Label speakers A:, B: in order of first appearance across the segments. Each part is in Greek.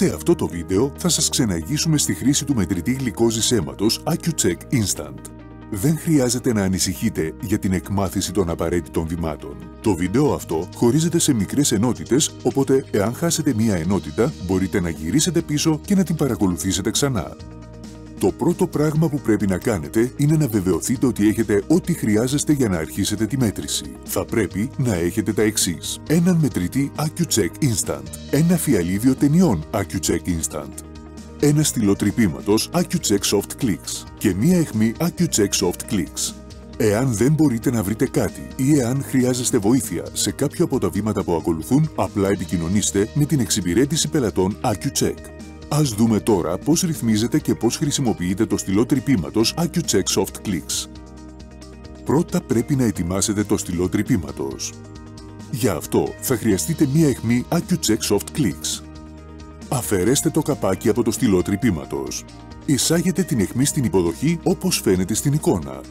A: Σε αυτό το βίντεο θα σας ξεναγήσουμε στη χρήση του μετρητή γλυκόζης αίματος Accu-Check Instant. Δεν χρειάζεται να ανησυχείτε για την εκμάθηση των απαραίτητων βημάτων. Το βίντεο αυτό χωρίζεται σε μικρές ενότητες, οπότε εάν χάσετε μία ενότητα, μπορείτε να γυρίσετε πίσω και να την παρακολουθήσετε ξανά. Το πρώτο πράγμα που πρέπει να κάνετε είναι να βεβαιωθείτε ότι έχετε ό,τι χρειάζεστε για να αρχίσετε τη μέτρηση. Θα πρέπει να έχετε τα εξής: έναν μετρητή Accu-Check Instant, ένα φιαλίδιο ταινιών Accu-Check Instant, ένα στυλό τρυπήματος Accu-Check Soft Clicks και μία αιχμή Accu-Check Soft Clicks. Εάν δεν μπορείτε να βρείτε κάτι ή εάν χρειάζεστε βοήθεια σε κάποιο από τα βήματα που ακολουθούν, απλά επικοινωνήστε με την εξυπηρέτηση πελατών Accu-Check. Ας δούμε τώρα πώς ρυθμίζετε και πώς χρησιμοποιείτε το στυλό τρυπήματος Accu-Check Soft Clicks. Πρώτα πρέπει να ετοιμάσετε το στυλό τρυπήματος. Για αυτό θα χρειαστείτε μία αιχμή Accu-Check Soft Clicks. Αφαιρέστε το καπάκι από το στυλό τρυπήματος. Εισάγετε την αιχμή στην υποδοχή όπως φαίνεται στην εικόνα.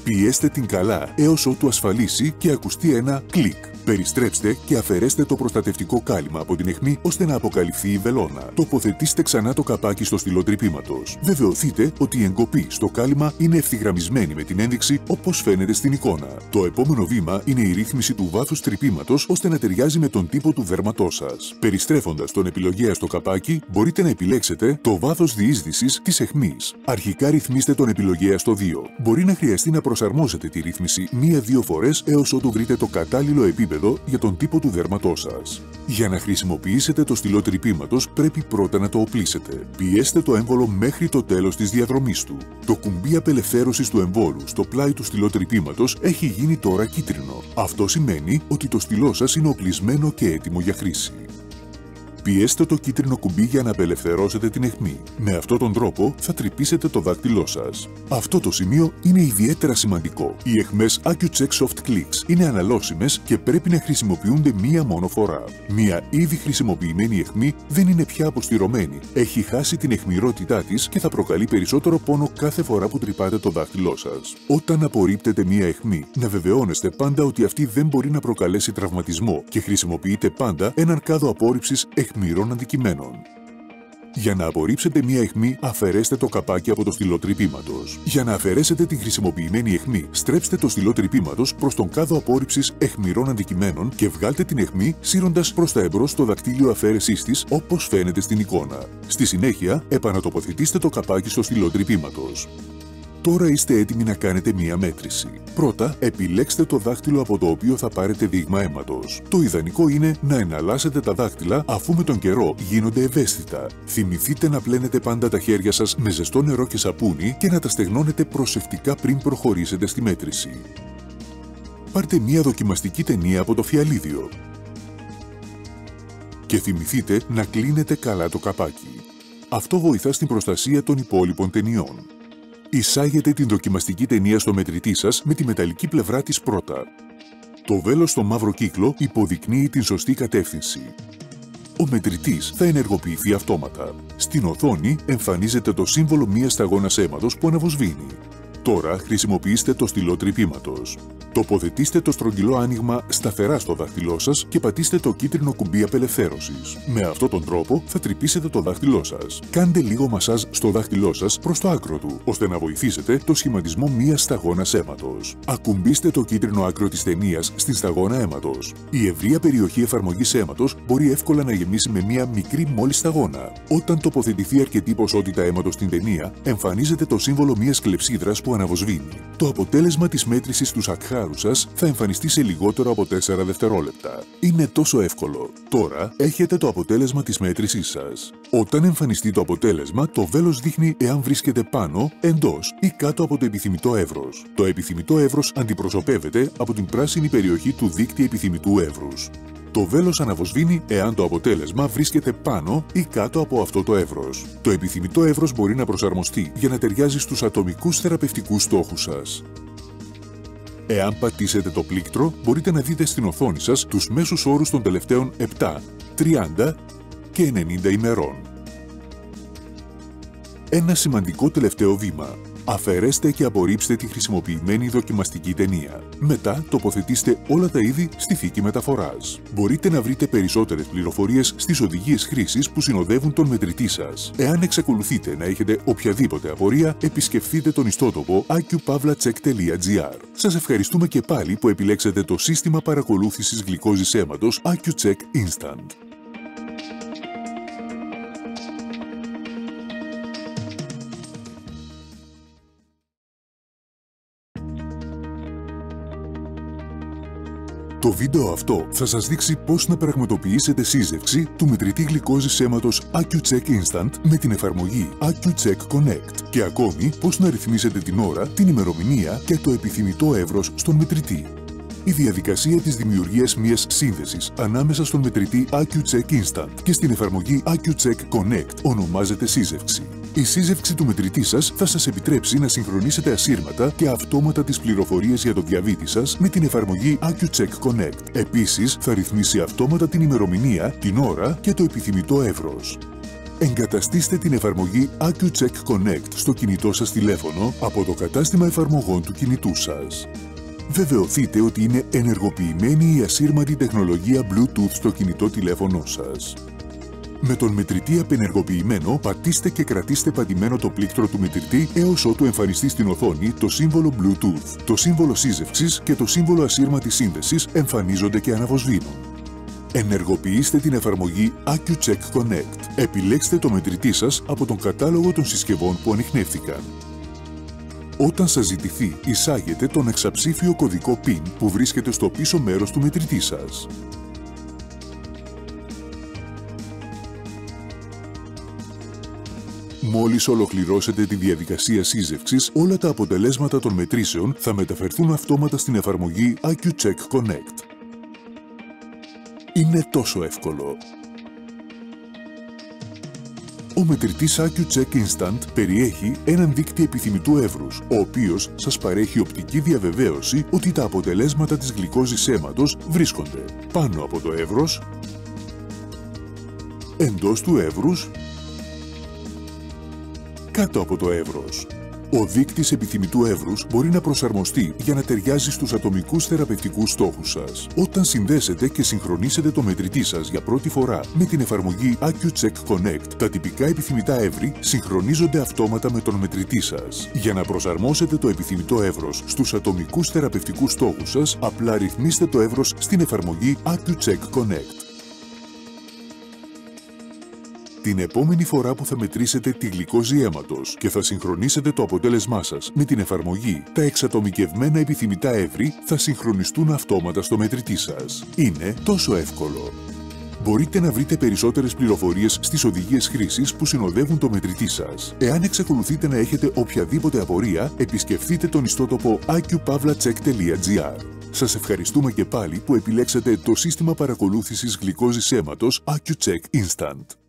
A: Πιέστε την καλά έως ότου ασφαλίσει και ακουστεί ένα κλικ. Περιστρέψτε και αφαιρέστε το προστατευτικό κάλυμα από την αιχμή ώστε να αποκαλυφθεί η βελόνα. Τοποθετήστε ξανά το καπάκι στο στυλό τρυπήματος. Βεβαιωθείτε ότι η εγκοπή στο κάλυμα είναι ευθυγραμμισμένη με την ένδειξη όπως φαίνεται στην εικόνα. Το επόμενο βήμα είναι η ρύθμιση του βάθους τρυπήματος ώστε να ταιριάζει με τον τύπο του δέρματός σας. Περιστρέφοντας τον επιλογέα στο καπάκι, μπορείτε να επιλέξετε το βάθος διείσδυσης της αιχμής. Αρχικά ρυθμίστε τον επιλογέα στο 2. Μπορεί να χρειαστεί να προσαρμόσετε τη ρύθμιση 1-2 φορές έως ότου βρείτε το κατάλληλο επίπεδο για τον τύπο του δέρματός σας. Για να χρησιμοποιήσετε το στυλό τρυπήματος πρέπει πρώτα να το οπλίσετε. Πιέστε το έμβολο μέχρι το τέλος της διαδρομής του. Το κουμπί απελευθέρωσης του εμβόλου στο πλάι του στυλό τρυπήματος έχει γίνει τώρα κίτρινο. Αυτό σημαίνει ότι το στυλό σας είναι οπλισμένο και έτοιμο για χρήση. Πιέστε το κίτρινο κουμπί για να απελευθερώσετε την αιχμή. Με αυτόν τον τρόπο θα τρυπήσετε το δάχτυλό σας. Αυτό το σημείο είναι ιδιαίτερα σημαντικό. Οι αιχμές Accu-Check Soft Clicks είναι αναλώσιμες και πρέπει να χρησιμοποιούνται μία μόνο φορά. Μία ήδη χρησιμοποιημένη αιχμή δεν είναι πια αποστηρωμένη. Έχει χάσει την αιχμηρότητά της και θα προκαλεί περισσότερο πόνο κάθε φορά που τρυπάτε το δάχτυλό σας. Όταν απορρίπτετε μία αιχμή, να βεβαιώνεστε πάντα ότι αυτή δεν μπορεί να προκαλέσει τραυματισμό και χρησιμοποιείτε πάντα έναν κάδο απόρριψης αιχμηρών αντικειμένων. Για να απορρίψετε μία αιχμή, αφαιρέστε το καπάκι από το στυλό τρυπήματος. Για να αφαιρέσετε την χρησιμοποιημένη αιχμή, στρέψτε το στυλό τρυπήματος προς τον κάδο απόρριψης αιχμηρών αντικειμένων και βγάλτε την αιχμή σύροντας προς τα εμπρός το δακτύλιο αφαίρεσής της όπως φαίνεται στην εικόνα. Στη συνέχεια, επανατοποθετήστε το καπάκι στο στυλό τρυπήματος. Τώρα είστε έτοιμοι να κάνετε μία μέτρηση. Πρώτα, επιλέξτε το δάχτυλο από το οποίο θα πάρετε δείγμα αίματος. Το ιδανικό είναι να εναλλάσσετε τα δάχτυλα αφού με τον καιρό γίνονται ευαίσθητα. Θυμηθείτε να πλένετε πάντα τα χέρια σας με ζεστό νερό και σαπούνι και να τα στεγνώνετε προσεκτικά πριν προχωρήσετε στη μέτρηση. Πάρτε μία δοκιμαστική ταινία από το φιαλίδιο. Και θυμηθείτε να κλείνετε καλά το καπάκι. Αυτό βοηθά στην προστασία των υπόλοιπων ταινιών. Εισάγετε την δοκιμαστική ταινία στο μετρητή σας με τη μεταλλική πλευρά της πρώτα. Το βέλος στο μαύρο κύκλο υποδεικνύει την σωστή κατεύθυνση. Ο μετρητής θα ενεργοποιηθεί αυτόματα. Στην οθόνη εμφανίζεται το σύμβολο μιας σταγόνας αίματος που αναβοσβήνει. Τώρα χρησιμοποιήστε το στυλό τρυπήματος. Τοποθετήστε το στρογγυλό άνοιγμα σταθερά στο δάχτυλό σας και πατήστε το κίτρινο κουμπί απελευθέρωσης. Με αυτόν τον τρόπο θα τρυπήσετε το δάχτυλό σας. Κάντε λίγο μασάζ στο δάχτυλό σας προς το άκρο του, ώστε να βοηθήσετε το σχηματισμό μιας σταγόνας αίματος. Ακουμπήστε το κίτρινο άκρο της ταινίας στην σταγόνα αίματος. Η ευρεία περιοχή εφαρμογής αίματος μπορεί εύκολα να γεμίσει με μια μικρή μόλις σταγόνα. Όταν τοποθετηθεί αρκετή ποσότητα αίματος στην ταινία, εμφανίζεται το σύμβολο μιας κλεψίδρας που αναβοσβήνει. Το αποτέλεσμα της μέτρησης του σακχάρου σας θα εμφανιστεί σε λιγότερο από 4 δευτερόλεπτα. Είναι τόσο εύκολο. Τώρα έχετε το αποτέλεσμα της μέτρησής σας. Όταν εμφανιστεί το αποτέλεσμα, το βέλος δείχνει εάν βρίσκεται πάνω, εντός ή κάτω από το επιθυμητό εύρος. Το επιθυμητό εύρος αντιπροσωπεύεται από την πράσινη περιοχή του δείκτη επιθυμητού εύρους. Το βέλος αναβοσβήνει εάν το αποτέλεσμα βρίσκεται πάνω ή κάτω από αυτό το εύρος. Το επιθυμητό εύρος μπορεί να προσαρμοστεί για να ταιριάζει στους ατομικούς θεραπευτικούς στόχους σας. Εάν πατήσετε το πλήκτρο, μπορείτε να δείτε στην οθόνη σας τους μέσους όρους των τελευταίων 7, 30 και 90 ημερών. Ένα σημαντικό τελευταίο βήμα. Αφαιρέστε και απορρίψτε τη χρησιμοποιημένη δοκιμαστική ταινία. Μετά, τοποθετήστε όλα τα είδη στη θήκη μεταφοράς. Μπορείτε να βρείτε περισσότερες πληροφορίες στις οδηγίες χρήσης που συνοδεύουν τον μετρητή σας. Εάν εξακολουθείτε να έχετε οποιαδήποτε απορία, επισκεφτείτε τον ιστότοπο iqpavlacheck.gr. Σας ευχαριστούμε και πάλι που επιλέξατε το σύστημα παρακολούθησης γλυκόζης αίματος AccuCheck Instant. Το βίντεο αυτό θα σας δείξει πώς να πραγματοποιήσετε σύζευξη του μετρητή γλυκόζης αίματος AccuCheck Instant με την εφαρμογή AccuCheck Connect και ακόμη πώς να ρυθμίσετε την ώρα, την ημερομηνία και το επιθυμητό εύρος στον μετρητή. Η διαδικασία της δημιουργίας μιας σύνδεσης ανάμεσα στον μετρητή AccuCheck Instant και στην εφαρμογή AccuCheck Connect ονομάζεται σύζευξη. Η σύζευξη του μετρητή σας θα σας επιτρέψει να συγχρονίσετε ασύρματα και αυτόματα τις πληροφορίες για τον διαβήτη σας με την εφαρμογή AccuCheck Connect. Επίσης, θα ρυθμίσει αυτόματα την ημερομηνία, την ώρα και το επιθυμητό εύρος. Εγκαταστήστε την εφαρμογή AccuCheck Connect στο κινητό σας τηλέφωνο από το κατάστημα εφαρμογών του κινητού σας. Βεβαιωθείτε ότι είναι ενεργοποιημένη η ασύρματη τεχνολογία Bluetooth στο κινητό τηλέφωνό σας. Με τον μετρητή απενεργοποιημένο, πατήστε και κρατήστε πατημένο το πλήκτρο του μετρητή έως ότου εμφανιστεί στην οθόνη το σύμβολο Bluetooth. Το σύμβολο σύζευξης και το σύμβολο ασύρματης σύνδεσης εμφανίζονται και αναβοσβήνουν. Ενεργοποιήστε την εφαρμογή AccuCheck Connect. Επιλέξτε το μετρητή σας από τον κατάλογο των συσκευών που ανιχνεύτηκαν. Όταν σας ζητηθεί, εισάγετε τον εξαψήφιο κωδικό PIN που βρίσκεται στο πίσω μέρος του μετρητή σας. Μόλις ολοκληρώσετε τη διαδικασία σύζευξης, όλα τα αποτελέσματα των μετρήσεων θα μεταφερθούν αυτόματα στην εφαρμογή AccuCheck Connect. Είναι τόσο εύκολο. Ο μετρητής AccuCheck Instant περιέχει έναν δείκτη επιθυμητού εύρους, ο οποίος σας παρέχει οπτική διαβεβαίωση ότι τα αποτελέσματα της γλυκόζης αίματος βρίσκονται πάνω από το εύρος, εντός του εύρους, κάτω από το εύρος. Ο δείκτης επιθυμητού εύρους μπορεί να προσαρμοστεί για να ταιριάζει στους ατομικούς θεραπευτικούς στόχους σας. Όταν συνδέσετε και συγχρονίσετε το μετρητή σας για πρώτη φορά με την εφαρμογή AccuCheck Connect, τα τυπικά επιθυμητά εύρη συγχρονίζονται αυτόματα με τον μετρητή σας. Για να προσαρμόσετε το επιθυμητό εύρος στους ατομικούς θεραπευτικούς στόχους σας, απλά ρυθμίστε το εύρος στην εφαρμογή AccuCheck Connect. Την επόμενη φορά που θα μετρήσετε τη γλυκόζη αίματος και θα συγχρονίσετε το αποτέλεσμά σας με την εφαρμογή, τα εξατομικευμένα επιθυμητά εύρη θα συγχρονιστούν αυτόματα στο μετρητή σας. Είναι τόσο εύκολο. Μπορείτε να βρείτε περισσότερες πληροφορίες στις οδηγίες χρήσης που συνοδεύουν το μετρητή σας. Εάν εξακολουθείτε να έχετε οποιαδήποτε απορία, επισκεφτείτε τον ιστότοπο iqpavlacheck.gr. Σας ευχαριστούμε και πάλι που επιλέξατε το σύστημα παρακολούθησης γλυκόζης αίματος AccuCheck Instant.